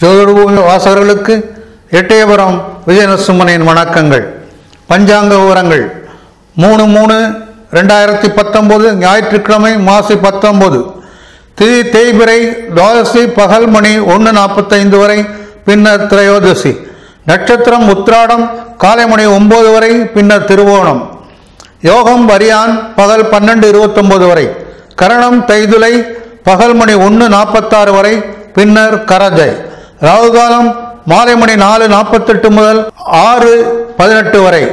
ஜோதிட வாசகர்களுக்கு எட்டயபுரம் விஜயநரசிம்மனின் வணக்கங்கள். பஞ்சாங்க விவரங்கள் 3/3/2019 ஞாயிற்றுக்கிழமை மாசி 19 திதி தேய்பிறை துவாதசி பகல் மணி 1:45 வரை, பின்னர் திரையோதசி. நட்சத்திரம் உத்திராடம் காலை மணி 9 வரை, பின்னர் திருவோணம். யோகம் வரியான் பகல் 12:29 வரை. கரணம் தைதுளை பகல் மணி 1:46 வரை, பின்னர் கரஜை. ராகுகாலம் மாலை மணி 4:48 முதல் 6:18 வரை.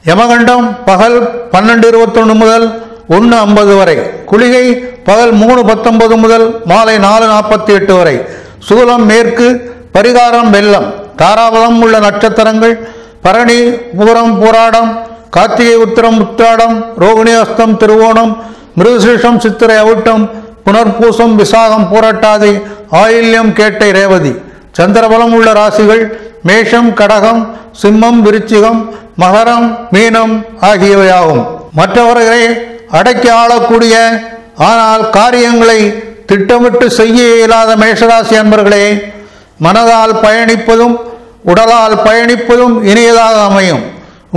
யமகண்டம் பகல் 12:21 முதல் 1:50 வரை. குளிகை பகல் 3:19 முதல் மாலை 4:48 வரை. சூலம் மேற்கு. பரிகாரம் வெள்ளம். தாராபதம் உள்ள நட்சத்திரங்கள் பரணி, பூரம், பூராடம், கார்த்திகை, உத்திரம், உத்திராடம், ரோகிணி, அஸ்தம், திருவோணம், மிருகசீஷம், சித்திரை, அவிட்டம், புனர்பூசம், விசாகம், பூரட்டாதி, ஆயில்யம், கேட்டை, ரேவதி. சந்திரபலம் உள்ள ராசிகள் மேஷம், கடகம், சிம்மம், விருச்சிகம், மகரம், மீனம் ஆகியவையாகும். மற்றவர்களை அடக்கி ஆளக்கூடிய ஆனால் காரியங்களை திட்டமிட்டு செய்ய இயலாத மேஷராசி அன்பர்களே, மனதால் பயணிப்பதும் உடலால் பயணிப்பதும் இனியதாக அமையும்.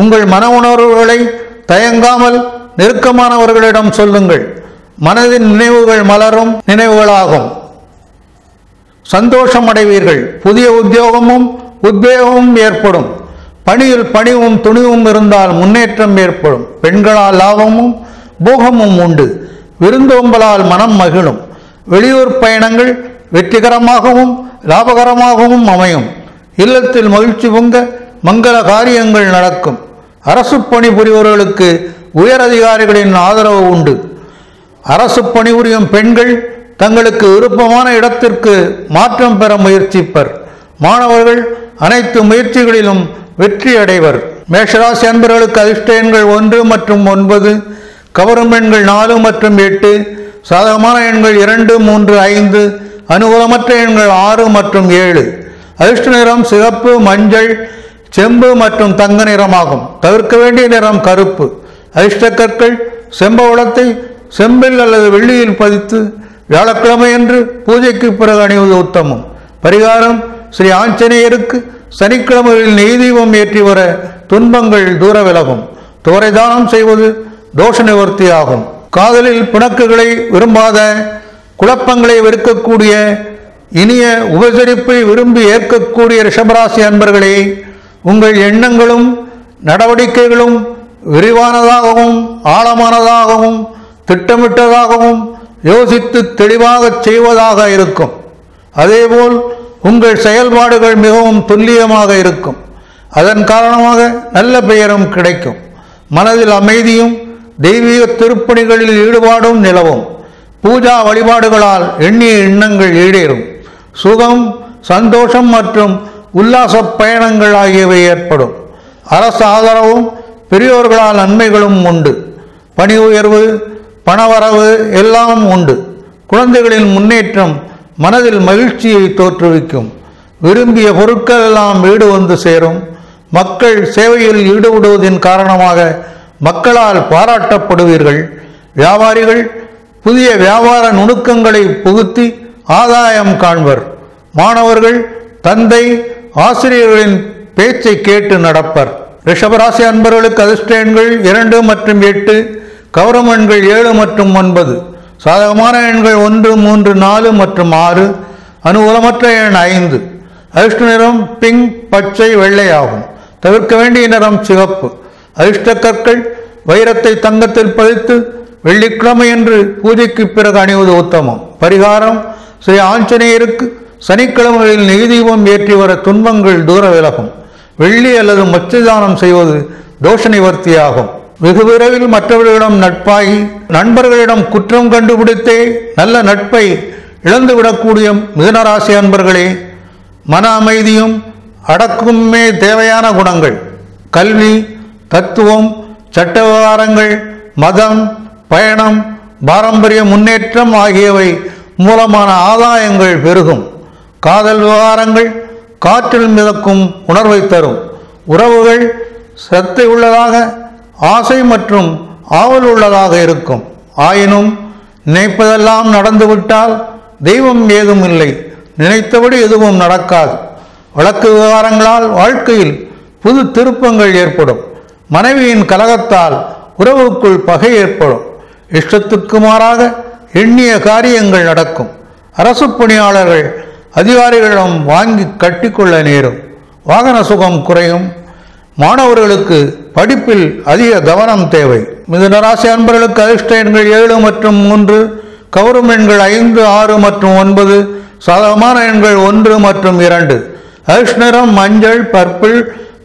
உங்கள் மன உணர்வுகளை தயங்காமல் நெருக்கமானவர்களிடம் சொல்லுங்கள். மனதின் நினைவுகள் மலரும் நினைவுகளாகும். சந்தோஷம் அடைவீர்கள். புதிய உத்தியோகமும் உத்வேகமும் ஏற்படும். பணியில் பணிவும் துணிவும் இருந்தால் முன்னேற்றம் ஏற்படும். பெண்களால் லாபமும் போகமும் உண்டு. விருந்தோம்பலால் மனம் மகிழும். வெளியூர் பயணங்கள் வெற்றிகரமாகவும் லாபகரமாகவும் அமையும். இல்லத்தில் மகிழ்ச்சி பொங்க மங்கள காரியங்கள் நடக்கும். அரசு பணி புரிபவர்களுக்கு உயர் அதிகாரிகளின் ஆதரவு உண்டு. அரசு பணிபுரியும் பெண்கள் தங்களுக்கு விருப்பமான இடத்திற்கு மாற்றம் பெற முயற்சிப்பர். மாணவர்கள் அனைத்து முயற்சிகளிலும் வெற்றி அடைவர். மேஷராசி அன்பர்களுக்கு அதிர்ஷ்ட எண்கள் 1 மற்றும் 9, கவரும் எண்கள் 4 மற்றும் 8, சாதகமான எண்கள் 2, 3, 5, அனுகூலமற்ற எண்கள் 6 மற்றும் 7. அதிர்ஷ்ட நிறம் சிவப்பு, மஞ்சள், செம்பு மற்றும் தங்க நிறமாகும். தவிர்க்க வேண்டிய நிறம் கருப்பு. அதிர்ஷ்ட கற்கள் செம்பவளத்தை செம்பில் அல்லது வெள்ளியில் பதித்து வியாழக்கிழமை என்று பூஜைக்கு பிறகு அணிவது உத்தமம். பரிகாரம் ஸ்ரீ ஆஞ்சநேயருக்கு சனிக்கிழமைகளில் நெய் தீபம் ஏற்றி வர துன்பங்கள் தூர விலகும். தோரை தானம் செய்வது தோஷ நிவர்த்தியாகும். காதலில் பிணக்குகளை விரும்பாத, குழப்பங்களை வெறுக்கக்கூடிய, இனிய உபசரிப்பை விரும்பி ஏற்கக்கூடிய ரிஷபராசி அன்பர்களே, உங்கள் எண்ணங்களும் நடவடிக்கைகளும் விரிவானதாகவும் ஆழமானதாகவும் திட்டமிட்டதாகவும் யோசித்து தெளிவாக செய்வதாக இருக்கும். அதேபோல் உங்கள் செயல்பாடுகள் மிகவும் துல்லியமாக இருக்கும். அதன் காரணமாக நல்ல பெயரும் கிடைக்கும். மனதில் அமைதியும் தெய்வீக திருப்பணிகளில் ஈடுபாடும் நிலவும். பூஜா வழிபாடுகளால் எண்ணிய எண்ணங்கள் ஈடேறும். சுகம், சந்தோஷம் மற்றும் உல்லாச பயணங்கள் ஆகியவை ஏற்படும். அரசு ஆதரவும் பெரியோர்களால் நன்மைகளும் உண்டு. பணி உயர்வு, பணவரவு எல்லாம் உண்டு. குழந்தைகளின் முன்னேற்றம் மனதில் மகிழ்ச்சியை தோற்றுவிக்கும். விரும்பிய பொருட்கள் எல்லாம் வீடு வந்து சேரும். மக்கள் சேவையில் ஈடுபடுவதன் காரணமாக மக்களால் பாராட்டப்படுவீர்கள். வியாபாரிகள் புதிய வியாபார நுணுக்கங்களை புகுத்தி ஆதாயம் காண்பர். மாணவர்கள் தந்தை ஆசிரியர்களின் பேச்சை கேட்டு நடப்பர். ரிஷபராசி அன்பர்களுக்கு அதிர்ஷ்ட எண்கள் 2 மற்றும் 8, கவரும் எண்கள் 7 மற்றும் 9, சாதகமான எண்கள் 1, 3, 4 மற்றும் 6, அனுகூலமற்ற எண் 5. அதிர்ஷ்ட நிறம் பிங்க், பச்சை, வெள்ளை ஆகும். தவிர்க்க வேண்டிய நிறம் சிவப்பு. அதிர்ஷ்ட கற்கள் வைரத்தை தங்கத்தில் பதித்து வெள்ளிக்கிழமை என்று பூஜைக்கு பிறகு அணிவது உத்தமம். பரிகாரம் ஸ்ரீ ஆஞ்சநேயருக்கு சனிக்கிழமைகளில் நெய் தீபம் ஏற்றி வர துன்பங்கள் தூர விலகும். வெள்ளி அல்லது மச்சதானம் செய்வது தோஷ நிவர்த்தியாகும். வெகு விரைவில் மற்றவர்களிடம் நட்பாகி நண்பர்களிடம் குற்றம் கண்டுபிடித்தே நல்ல நட்பை இழந்துவிடக்கூடிய மிதுனராசி அன்பர்களே, மன அமைதியும் அடக்குமே தேவையான குணங்கள். கல்வி, தத்துவம், சட்ட விவகாரங்கள், மதம், பயணம், பாரம்பரிய முன்னேற்றம் ஆகியவை மூலமான ஆதாயங்கள் பெருகும். காதல் விவகாரங்கள் காற்றில் மிதக்கும் உணர்வை தரும். உறவுகள் சத்தை உள்ளதாக, ஆசை மற்றும் ஆவல் உள்ளதாக இருக்கும். ஆயினும் நினைப்பதெல்லாம் நடந்துவிட்டால் தெய்வம் ஏதும் இல்லை. நினைத்தபடி எதுவும் நடக்காது. வழக்கு விவகாரங்களால் வாழ்க்கையில் புது திருப்பங்கள் ஏற்படும். மனைவியின் கலகத்தால் உறவுக்குள் பகை ஏற்படும். இஷ்டத்துக்கு மாறாக எண்ணிய காரியங்கள் நடக்கும். அரசு பணியாளர்கள் அதிகாரிகளிடம் வாங்கி கட்டிக்கொள்ள நேரும். வாகன சுகம் குறையும். மாணவர்களுக்கு படிப்பில் அதிக கவனம் தேவை. மிதுன ராசி அன்பர்களுக்கு அதிர்ஷ்ட எண்கள் 7 மற்றும் 3, கவரும் எண்கள் 5, 6 மற்றும் 9, சாதகமான எண்கள் 1 மற்றும் 2. அதிர்ஷ்ட நிறம் மஞ்சள், பர்பிள்,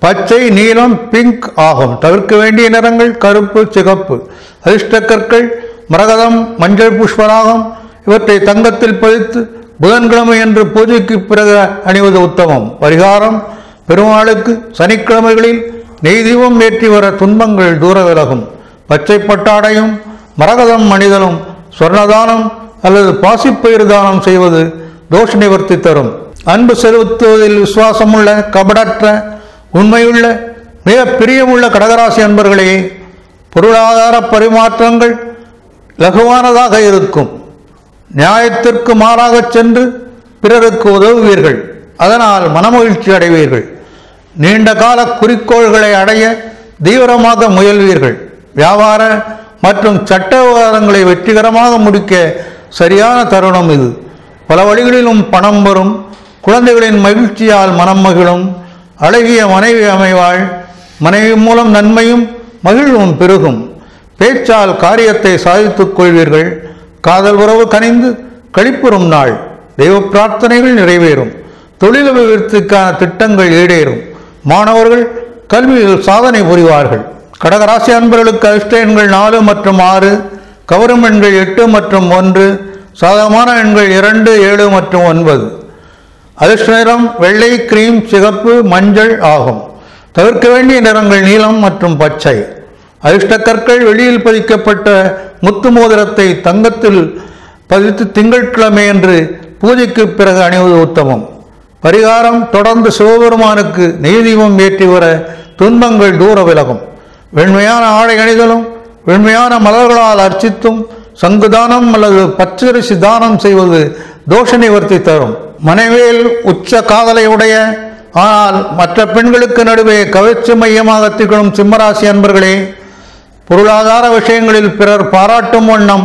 பச்சை, நீலம், பிங்க் ஆகும். தவிர்க்க வேண்டிய நிறங்கள் கருப்பு, சிகப்பு. அதிர்ஷ்ட கற்கள் மரகதம், மஞ்சள் புஷ்பராகம். இவற்றை தங்கத்தில் பதித்து புதன்கிழமை என்று பூஜைக்கு பிறகு அணிவது உத்தமம். பரிகாரம்: பெருமாளுக்கு சனிக்கிழமைகளில் நெய் தீபம் ஏற்றி வர துன்பங்கள் தூர விலகும். பச்சை பட்டாடையும் மரகதம் அணிதலும், சொர்ணதானம் அல்லது பாசிப்பயிறு தானம் செய்வது தோஷ நிவர்த்தி தரும். அன்பு செலுத்துவதில் விசுவாசமுள்ள, கபடற்ற, உண்மையுள்ள, மிக பிரியமுள்ள கடகராசி அன்பர்களே, பொருளாதார பரிமாற்றங்கள் லகுவானதாக இருக்கும். நியாயத்திற்கு மாறாக சென்று பிறருக்கு உதவுவீர்கள். அதனால் மனமகிழ்ச்சி அடைவீர்கள். நீண்ட கால குறிக்கோள்களை அடைய தீவிரமாக முயல்வீர்கள். வியாபார மற்றும் சட்ட விவகாரங்களை வெற்றிகரமாக முடிக்க சரியான தருணம் இது. பல வழிகளிலும் பணம் வரும். குழந்தைகளின் மகிழ்ச்சியால் மனம் மகிழும். அழகிய மனைவி அமைவாள். மனைவி மூலம் நன்மையும் மகிழ்வும் பெருகும். பேச்சால் காரியத்தை சாதித்துக் கொள்வீர்கள். காதல் உறவு கனிந்து களிப்புறும் நாள். தெய்வ பிரார்த்தனைகள் நிறைவேறும். தொழில் அபிவிருத்திக்கான திட்டங்கள் ஈடேறும். மாணவர்கள் கல்வியில் சாதனை புரிவார்கள். கடகராசி அன்பர்களுக்கு அதிர்ஷ்ட எண்கள் 4 மற்றும் 6, கவரும் எண்கள் 8 மற்றும் 1, சாதகமான எண்கள் 2, 7 மற்றும் 9. அதிர்ஷ்ட நிறம் வெள்ளை, கிரீம், சிகப்பு, மஞ்சள் ஆகும். தவிர்க்க வேண்டிய நிறங்கள் நீலம் மற்றும் பச்சை. அதிர்ஷ்ட கற்கள் வெளியில் பதிக்கப்பட்ட முத்து மோதிரத்தை தங்கத்தில் பதித்து திங்கட்கிழமை என்று பூஜைக்கு பிறகு அணிவது உத்தமம். பரிகாரம்: தொடர்ந்து சிவபெருமானுக்கு நெய் தீபம் ஏற்றி வர துன்பங்கள் தூர விலகும். வெண்மையான ஆடை அணிதலும், வெண்மையான மலர்களால் அர்ச்சித்தும், சங்குதானம் அல்லது பச்சரிசி தானம் செய்வது தோஷ நிவர்த்தி தரும். மனைவியில் உச்ச காதலை உடைய, ஆனால் மற்ற பெண்களுக்கு நடுவே கவர்ச்சி மையமாக திகழும் சிம்மராசி அன்பர்களே, பொருளாதார விஷயங்களில் பிறர் பாராட்டும் வண்ணம்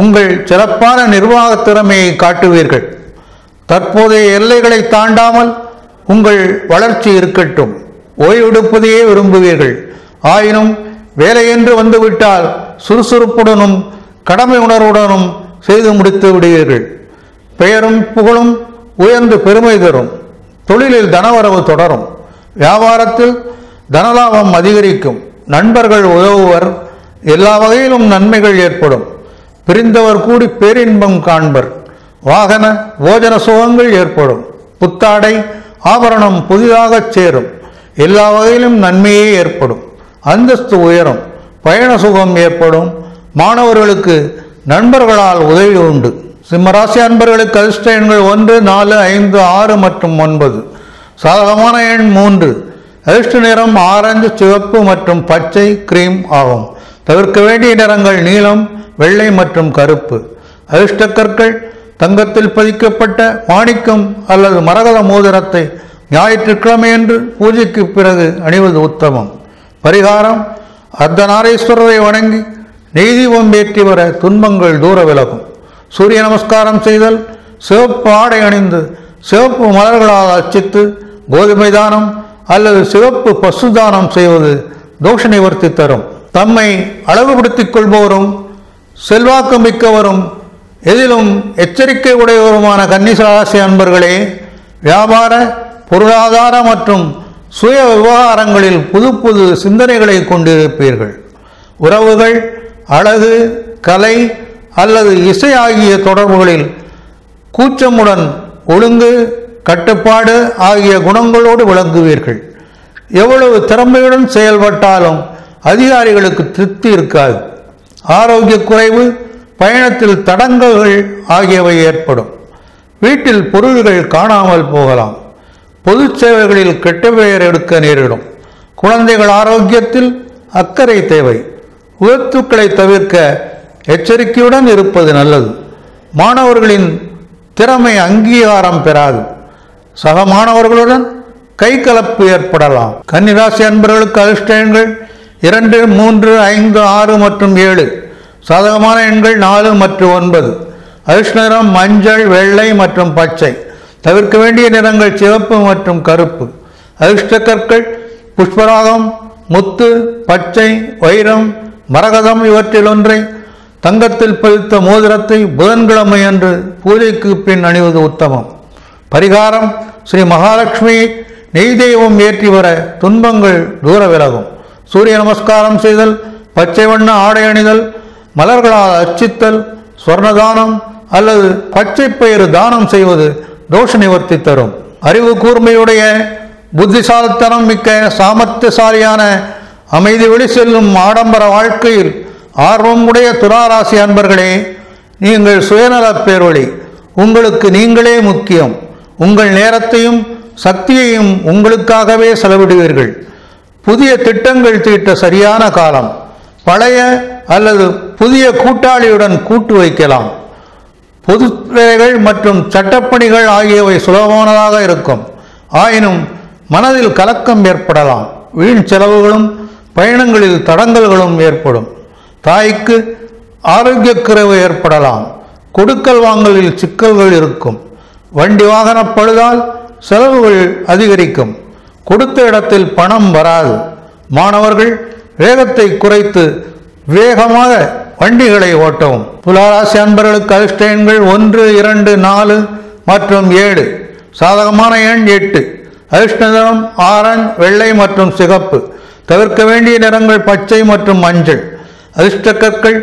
உங்கள் சிறப்பான நிர்வாக திறமையை காட்டுவீர்கள். தற்போதைய எல்லைகளை தாண்டாமல் உங்கள் வளர்ச்சி இருக்கட்டும். ஓய்வெடுப்பதையே விரும்புவீர்கள். ஆயினும் வேலை என்று வந்துவிட்டால் சுறுசுறுப்புடனும் கடமை உணர்வுடனும் செய்து முடித்து விடுவீர்கள். பெயரும் புகழும் உயர்ந்து பெருமை தரும். தொழிலில் தனவரவு தொடரும். வியாபாரத்தில் தனலாபம் அதிகரிக்கும். நண்பர்கள் உதவுவர். எல்லா வகையிலும் நன்மைகள் ஏற்படும். பிரிந்தவர் கூடி பேரின்பம் காண்பர். வாகன போஜன சுகங்கள் ஏற்படும். புத்தாடை ஆபரணம் புதிதாக சேரும். எல்லா வகையிலும் நன்மையே ஏற்படும். அந்தஸ்து உயரும். பயண சுகம் ஏற்படும். மாணவர்களுக்கு நண்பர்களால் உதவி உண்டு. சிம்மராசி அன்பர்களுக்கு அதிர்ஷ்ட எண்கள் 1, 4, 5, 6 மற்றும் 9. சாதகமான எண் 3. அதிர்ஷ்ட நிறம் ஆரஞ்சு, சிவப்பு மற்றும் பச்சை, கிரீம் ஆகும். தவிர்க்க வேண்டிய நிறங்கள் நீலம், வெள்ளை மற்றும் கருப்பு. அதிர்ஷ்ட கற்கள் தங்கத்தில் பதிக்கப்பட்ட மாணிக்கம் அல்லது மரகத மோதிரத்தை ஞாயிற்றுக்கிழமையன்று பூஜைக்கு பிறகு அணிவது உத்தமம். பரிகாரம்: அர்த்தநாரீஸ்வரரை வணங்கி நெய் தீபம் ஏற்றி வர துன்பங்கள் தூர விலகும். சூரிய நமஸ்காரம் செய்தல், சிவப்பு ஆடை அணிந்து சிவப்பு மலர்களால் அர்ச்சித்து கோதுமை தானம் அல்லது சிவப்பு பசு தானம் செய்வது தோஷ நிவர்த்தி தரும். தம்மை அழகுபடுத்திக் கொள்பவரும் செல்வாக்கு மிக்கவரும் எதிலும் எச்சரிக்கை உடையவருமான கன்னிராசி அன்பர்களே, வியாபார, பொருளாதார மற்றும் சுய விவகாரங்களில் புது புது சிந்தனைகளை கொண்டிருப்பீர்கள். உறவுகள், அழகு, கலை அல்லது இசை ஆகிய தொடர்புகளில் கூச்சமுடன் ஒழுங்கு, கட்டுப்பாடு ஆகிய குணங்களோடு விளங்குவீர்கள். எவ்வளவு திறமையுடன் செயல்பட்டாலும் அதிகாரிகளுக்கு திருப்தி இருக்காது. ஆரோக்கிய குறைவு, பயணத்தில் தடங்கல்கள் ஆகியவை ஏற்படும். வீட்டில் பொருள்கள் காணாமல் போகலாம். பொது சேவைகளில் கெட்ட பெயர் எடுக்க நேரிடும். குழந்தைகள் ஆரோக்கியத்தில் அக்கறை தேவை. விபத்துக்களை தவிர்க்க எச்சரிக்கையுடன் இருப்பது நல்லது. மாணவர்களின் திறமை அங்கீகாரம் பெறாது. சக மாணவர்களுடன் கைகலப்பு ஏற்படலாம். கன்னிராசி அன்பர்களுக்கு அதிர்ஷ்ட எண்கள் 2, 3, 5, 6 மற்றும் 7. சாதகமான எண்கள் 4 மற்றும் 9. அதிர்ஷ்ட நிறம் மஞ்சள், வெள்ளை மற்றும் பச்சை. தவிர்க்க வேண்டிய நிறங்கள் சிவப்பு மற்றும் கருப்பு. அதிர்ஷ்ட கற்கள் புஷ்பராகம், முத்து, பச்சை, வைரம், மரகதம் இவற்றில் ஒன்றை தங்கத்தில் பதித்த மோதிரத்தை புதன்கிழமை அன்று பூஜைக்கு பின் அணிவது உத்தமம். பரிகாரம்: ஸ்ரீ மகாலட்சுமி நெய் தெய்வம் ஏற்றி வர துன்பங்கள் தூர விலகும். சூரிய நமஸ்காரம் செய்தல், பச்சை வண்ண ஆடை அணிதல், மலர்களால் அர்ச்சித்தல், ஸ்வர்ணதானம் அல்லது பச்சை பயிறு தானம் செய்வது தோஷ நிவர்த்தி தரும். அறிவு கூர்மையுடைய, புத்திசாலித்தனம் மிக்க, சாமர்த்தியசாலியான, அமைதி வெளி செல்லும் ஆடம்பர வாழ்க்கையில் ஆர்வம் உடைய துளாராசி அன்பர்களே, நீங்கள் சுயநல பேர்வழி. உங்களுக்கு நீங்களே முக்கியம். உங்கள் நேரத்தையும் சக்தியையும் உங்களுக்காகவே செலவிடுவீர்கள். புதிய திட்டங்கள் தீட்ட சரியான காலம். பழைய அல்லது புதிய கூட்டாளியுடன் கூட்டு வைக்கலாம். பொது வேலைகள் மற்றும் சட்டப்பணிகள் ஆகியவை சுலபமானதாக இருக்கும். ஆயினும் மனதில் கலக்கம் ஏற்படலாம். வீண் செலவுகளும் பயணங்களில் தடங்கல்களும் ஏற்படும். தாய்க்கு ஆரோக்கிய குறைவு ஏற்படலாம். கொடுக்கல் வாங்கலில் சிக்கல்கள் இருக்கும். வண்டி வாகன பழுதால் செலவுகள் அதிகரிக்கும். கொடுத்த இடத்தில் பணம் வராது. மாணவர்கள் வேகத்தை குறைத்து வேகமாக வண்டிகளை ஓட்டவும். துளாராசி அன்பர்களுக்கு அதிர்ஷ்ட எண்கள் 1, 2, 4 மற்றும் 7. சாதகமான எண் 8. அதிர்ஷ்ட நிறம் ஆரஞ்சு, வெள்ளை மற்றும் சிகப்பு. தவிர்க்க வேண்டிய நிறங்கள் பச்சை மற்றும் மஞ்சள். அதிர்ஷ்ட கற்கள்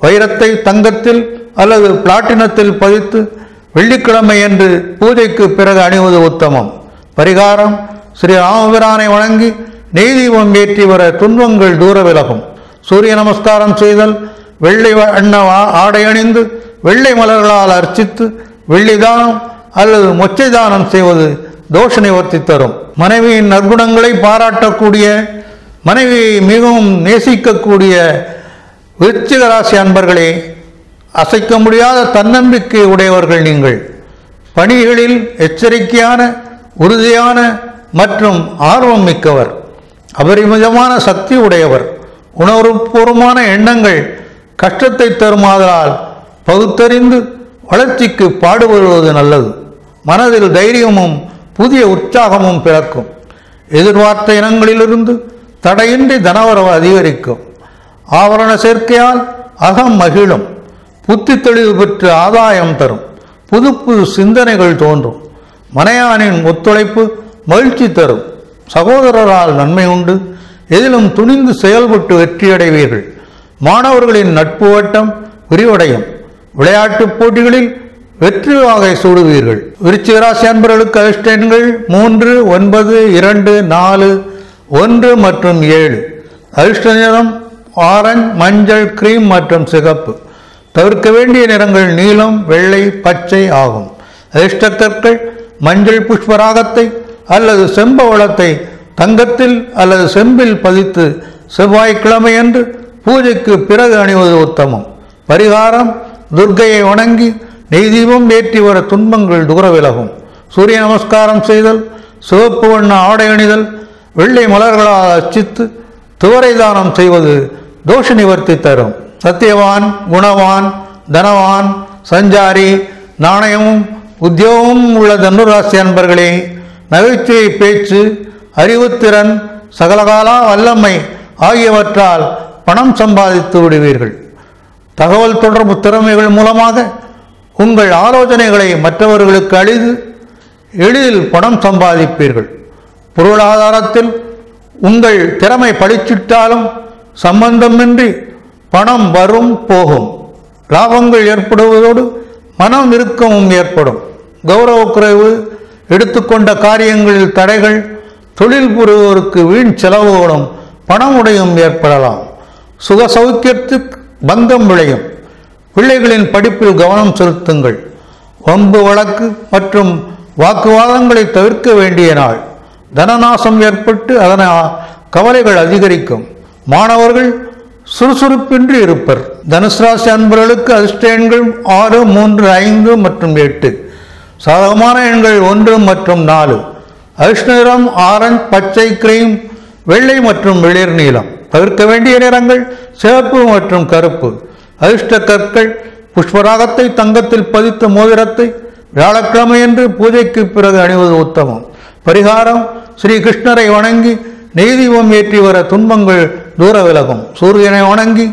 வைரத்தை தங்கத்தில் அல்லது பிளாட்டினத்தில் பதித்து வெள்ளிக்கிழமை என்று பூஜைக்கு பிறகு அணிவது உத்தமம். பரிகாரம்: ஸ்ரீ ராமபிரானை வணங்கி நெய் தீபம் ஏற்றி வர துன்பங்கள் தூர விலகும். சூரிய நமஸ்காரம் செய்தல், வெள்ளை வண்ண ஆடை அணிந்து வெள்ளை மலர்களால் அர்ச்சித்து வெள்ளி தானம் அல்லது மொச்சை தானம் செய்வது தோஷ நிவர்த்தி தரும். மனைவியின் நற்குணங்களை பாராட்டக்கூடிய, மனைவியை மிகவும் நேசிக்கக்கூடிய விருச்சிக ராசி அன்பர்களே, அசைக்க முடியாத தன்னம்பிக்கை உடையவர்கள் நீங்கள். பணிகளில் எச்சரிக்கையான, உறுதியான மற்றும் ஆர்வம் மிக்கவர். அபரிமிதமான சக்தி உடையவர். உணர்வுபூர்வமான எண்ணங்கள் கஷ்டத்தை தருமாதலால் பகுத்தறிந்து வளர்ச்சிக்கு பாடுபடுவது நல்லது. மனதில் தைரியமும் புதிய உற்சாகமும் பிறக்கும். எதிர்பார்த்த இனங்களிலிருந்து தடையின்றி தனவரவு அதிகரிக்கும். ஆவரண சேர்க்கையால் அகம் மகிழும். புத்தி தெளிவு பெற்று ஆதாயம் தரும். புது புது சிந்தனைகள் தோன்றும். மனையானின் ஒத்துழைப்பு மகிழ்ச்சி தரும். சகோதரரால் நன்மை உண்டு. எதிலும் துணிந்து செயல்பட்டு வெற்றியடைவீர்கள். மாணவர்களின் நட்பு வட்டம் விரிவடையும். விளையாட்டுப் போட்டிகளில் வெற்றி வாகை சூடுவீர்கள். விருச்சிக ராசி அன்பர்களுக்கு அதிர்ஷ்ட எண்கள் 3, 9, 2, 4, 1 மற்றும் 7. அதிர்ஷ்ட நிறம் ஆரஞ்சு, மஞ்சள், கிரீம் மற்றும் சிகப்பு. தவிர்க்க வேண்டிய நிறங்கள் நீலம், வெள்ளை, பச்சை ஆகும். அதிர்ஷ்ட கற்கள் மஞ்சள் புஷ்பராகத்தை அல்லது செம்பவளத்தை தங்கத்தில் அல்லது செம்பில் பதித்து செவ்வாய்க்கிழமை அன்று பூஜைக்கு பிறகு அணிவது உத்தமம். பரிகாரம்: துர்க்கையை வணங்கி நெய் தீபம் ஏற்றி வர துன்பங்கள் தூர விலகும். சூரிய நமஸ்காரம் செய்தல், சிவப்பு வண்ண ஆடை அணிதல், வெள்ளை மலர்களால் அர்ச்சித்து துவரை தானம் செய்வது தோஷ நிவர்த்தி தரும். சத்தியவான், குணவான், தனவான், சஞ்சாரி, நாணயமும் உத்தியோகமும் உள்ள தனுராசி அன்பர்களே, நகைச்சுவை பேச்சு, அறிவுத்திறன், சகலகால வல்லமை ஆகியவற்றால் பணம் சம்பாதித்து விடுவீர்கள். தகவல் தொடர்பு திறமைகள் மூலமாக உங்கள் ஆலோசனைகளை மற்றவர்களுக்கு அளித்து எளிதில் பணம் சம்பாதிப்பீர்கள். பொருளாதாரத்தில் உங்கள் திறமை பளிச்சிட்டாலும் சம்பந்தமின்றி பணம் வரும் போகும். லாபங்கள் ஏற்படுவதோடு மனம் இறுக்கமும் ஏற்படும். கௌரவ குறைவு, எடுத்துக்கொண்ட காரியங்களில் தடைகள், தொழில் புரிவோருக்கு வீண் செலவுகளும் பணமுடையும் ஏற்படலாம். சுக சௌக்கியத்துக்கு பங்கம் விளையும். பிள்ளைகளின் படிப்பில் கவனம் செலுத்துங்கள். வம்பு வழக்கு மற்றும் வாக்குவாதங்களை தவிர்க்க வேண்டிய நாள். தனநாசம் ஏற்பட்டு அதனால் கவலைகள் அதிகரிக்கும். மாணவர்கள் சுறுசுறுப்பின்றி இருப்பர். தனுசு ராசி அன்பர்களுக்கு அதிர்ஷ்ட எண்கள் 6, 3, 5 மற்றும் 8. சாதகமான எண்கள் 1 மற்றும் 4. அதிர்ஷ்ட நிறம் ஆரஞ்சு, பச்சை, கிரீம், வெள்ளை மற்றும் வெளிர் நீலம். தவிர்க்க வேண்டிய நிறங்கள் சிவப்பு மற்றும் கருப்பு. அதிர்ஷ்ட கற்கள் புஷ்பராகத்தை தங்கத்தில் பதித்த மோதிரத்தை வியாழக்கிழமையன்று பூஜைக்கு பிறகு அணிவது உத்தமம். பரிகாரம்: ஸ்ரீ கிருஷ்ணரை வணங்கி நெய் தீபம் ஏற்றி வர துன்பங்கள் தூர விலகும். சூரியனை வணங்கி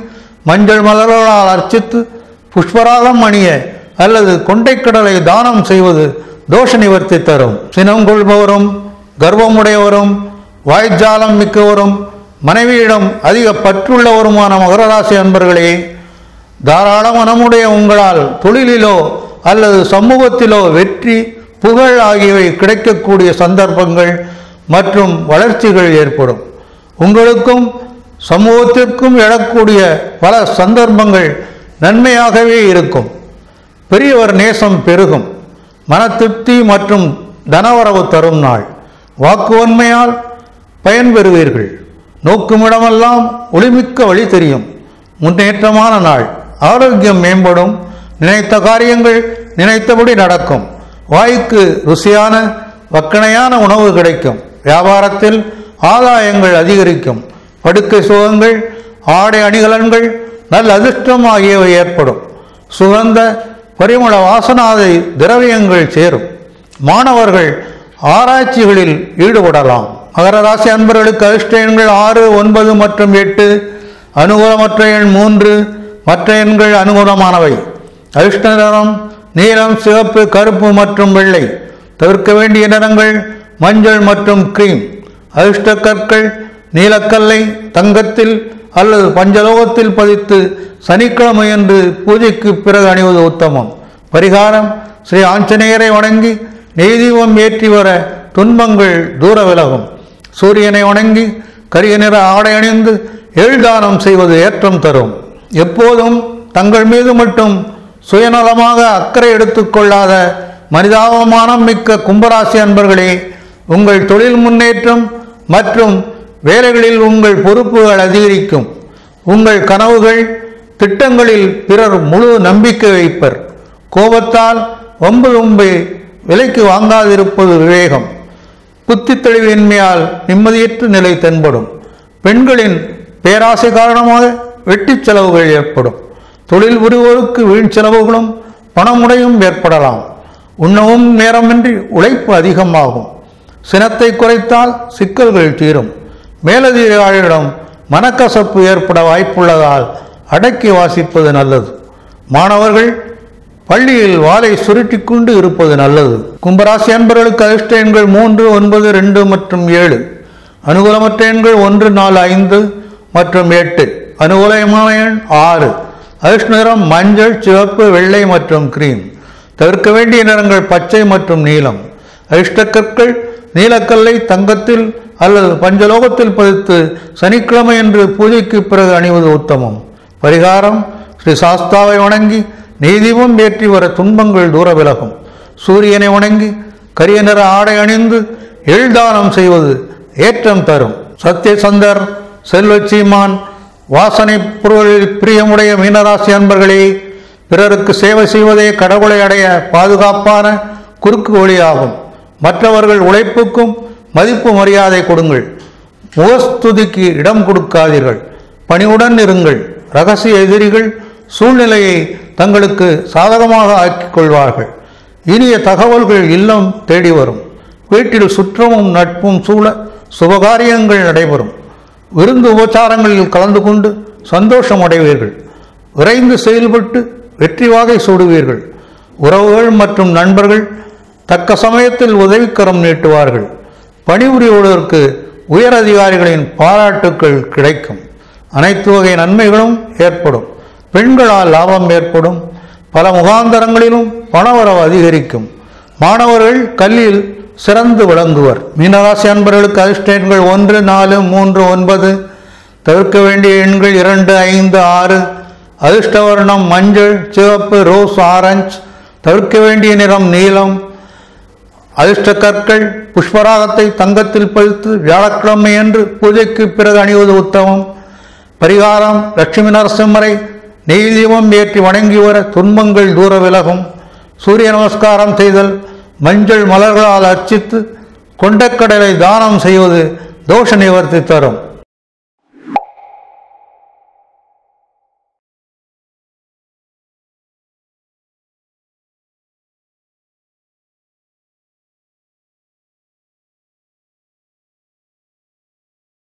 மஞ்சள் மலர்களால் அர்ச்சித்து புஷ்பராகம் அணிய அல்லது கொண்டைக்கடலை தானம் செய்வது தோஷ நிவர்த்தி தரும். சினம் கொள்பவரும் கர்வமுடையவரும் வாய்ஜாலம் மிக்கவரும் மனைவியிடம் அதிக பற்றுள்ளவருமான மகர ராசி அன்பர்களே, தாராள மனமுடைய உங்களால் தொழிலிலோ அல்லது சமூகத்திலோ வெற்றி, புகழ் ஆகியவை கிடைக்கக்கூடிய சந்தர்ப்பங்கள் மற்றும் வளர்ச்சிகள் ஏற்படும். உங்களுக்கும் சமூகத்திற்கும் எழக்கூடிய பல சந்தர்ப்பங்கள் நன்மையாகவே இருக்கும். பெரியவர் நேசம் பெருகும். மன திருப்தி மற்றும் தனவரவு தரும் நாள். வாக்குவன்மையால் பயன்பெறுவீர்கள். நோக்குமிடமெல்லாம் ஒளிமிக்க வழி தெரியும். முன்னேற்றமான நாள். ஆரோக்கியம் மேம்படும். நினைத்த காரியங்கள் நினைத்தபடி நடக்கும். வாய்க்கு ருசியான வக்கணையான உணவு கிடைக்கும். வியாபாரத்தில் ஆதாயங்கள் அதிகரிக்கும். படுக்கை சுகங்கள், ஆடை அணிகலன்கள், நல்ல அதிர்ஷ்டம் ஆகியவை ஏற்படும். சுகந்த பரிமள வாசனாதை திரவியங்கள் சேரும். மாணவர்கள் ஆராய்ச்சிகளில் ஈடுபடலாம். மகர ராசி அன்பர்களுக்கு அதிர்ஷ்ட எண்கள் 6, 9 மற்றும் 8. அனுகூலமற்ற எண் 3. மற்ற எண்கள் அனுகூலமானவை. அதிர்ஷ்ட நிறம் நீலம், சிவப்பு, கருப்பு மற்றும் வெள்ளை. தவிர்க்க வேண்டிய நிறங்கள் மஞ்சள் மற்றும் கிரீம். அதிர்ஷ்ட கற்கள் நீலக்கல்லை தங்கத்தில் அல்லது பஞ்சலோகத்தில் பதித்து சனிக்கிழமையன்று பூஜைக்கு பிறகு அணிவது உத்தமம். பரிகாரம்: ஸ்ரீ ஆஞ்சநேயரை வணங்கி நெய் தீபம் ஏற்றி வர துன்பங்கள் தூர விலகும். சூரியனை வணங்கி கரிய நிற ஆடை அணிந்து எழுதானம் செய்வது ஏற்றம் தரும். எப்போதும் தங்கள் மீது மட்டும் சுயநலமாக அக்கறை எடுத்துக்கொள்ளாத மனிதாபமானம் மிக்க கும்பராசி அன்பர்களே, உங்கள் தொழில் முன்னேற்றம் மற்றும் வேலைகளில் உங்கள் பொறுப்புகள் அதிகரிக்கும். உங்கள் கனவுகள் திட்டங்களில் பிறர் முழு நம்பிக்கை வைப்பர். கோபத்தால் வம்பை விலைக்கு வாங்காதிருப்பது விவேகம். புத்தி தெளிவின்மையால் நிம்மதியற்ற நிலை தென்படும். பெண்களின் பேராசை காரணமாக வெட்டி செலவுகள் ஏற்படும். தொழில் புரிவோருக்கு வீண் செலவுகளும் பணமுடையும் ஏற்படலாம். உண்ணவும் நேரமின்றி உழைப்பு அதிகமாகும். சினத்தை குறைத்தால் சிக்கல்கள் தீரும். மேலதிகாரிகளிடம் மனக்கசப்பு ஏற்பட வாய்ப்புள்ளதால் அடக்கி வாசிப்பது நல்லது. மாணவர்கள் பள்ளியில் வாளை சுருட்டி கொண்டு இருப்பது நல்லது. கும்பராசி அன்பர்களுக்கு அதிர்ஷ்ட எண்கள் 3, 9, 2 மற்றும் 7. அனுகூலமற்ற எண்கள் 1, 4, 5 மற்றும் 8. அனுகூலமான எண் 6. அதிர்ஷ்ட நிறம் மஞ்சள், சிவப்பு, வெள்ளை மற்றும் கிரீம். தவிர்க்க வேண்டிய நிறங்கள் பச்சை மற்றும் நீலம். அதிர்ஷ்ட கற்கள் நீலக்கல்லை தங்கத்தில் அல்லது பஞ்சலோகத்தில் பதித்து சனிக்கிழமை என்று பூஜைக்கு பிறகு அணிவது உத்தமம். பரிகாரம்: ஸ்ரீ சாஸ்தாவை வணங்கி நெய் தீபம் ஏற்றி வர துன்பங்கள் தூர விலகும். சூரியனை வணங்கி கரிய நிற ஆடை அணிந்து எழுதானம் செய்வது ஏற்றம் தரும். சத்தியசந்தர், செல்வச்சீமான், வாசனை பொருளில் பிரியமுடைய மீனராசி அன்பர்களே, பிறருக்கு சேவை செய்வதே கடவுளை அடைய பாதுகாப்பான குறுக்கு வழியாகும். மற்றவர்கள் உழைப்புக்கும் மதிப்பு மரியாதை கொடுங்கள். முகஸ்துதிக்கு இடம் கொடுக்காதீர்கள். பணிவுடன் இருங்கள். இரகசிய எதிரிகள் சூழ்நிலையை தங்களுக்கு சாதகமாக ஆக்கிக் கொள்வார்கள். இனிய தகவல்கள் இல்லம் தேடி வரும். வீட்டில் சுற்றமும் நட்பும் சூழ சுபகாரியங்கள் நடைபெறும். விருந்து உபச்சாரங்களில் கலந்து கொண்டு சந்தோஷம் அடைவீர்கள். விரைந்து செயல்பட்டு வெற்றி வாகை சூடுவீர்கள். உறவுகள் மற்றும் நண்பர்கள் தக்க சமயத்தில் உதவிக்கரம் நீட்டுவார்கள். பணிபுரிவதற்கு உயர் அதிகாரிகளின் பாராட்டுக்கள் கிடைக்கும். அனைத்து வகை நன்மைகளும் ஏற்படும். பெண்களால் லாபம் ஏற்படும். பல முகாந்தரங்களிலும் பணவரவு அதிகரிக்கும். மாணவர்கள் கல்வியில் சிறந்து விளங்குவர். மீனராசி அன்பர்களுக்கு அதிர்ஷ்ட எண்கள் 1, 4, 3, 9. தவிர்க்க வேண்டிய எண்கள் 2, 5, 6. அதிர்ஷ்ட வர்ணம் மஞ்சள், சிவப்பு, ரோஸ், ஆரஞ்சு. தவிர்க்க வேண்டிய நிறம் நீலம். அதிர்ஷ்ட கற்கள் புஷ்பராகத்தை தங்கத்தில் பதித்து வியாழக்கிழமை என்று பூஜைக்கு பிறகு அணிவது உத்தமம். பரிகாரம்: லட்சுமி நரசிம்மரை நெய் தீபம் ஏற்றி வணங்கி வர துன்பங்கள் தூர விலகும். சூரிய நமஸ்காரம் செய்தல் மஞ்சள் மலர்களால் அர்ச்சித்து கொண்டக்கடலை தானம் செய்வது தோஷ நிவர்த்தி தரும்.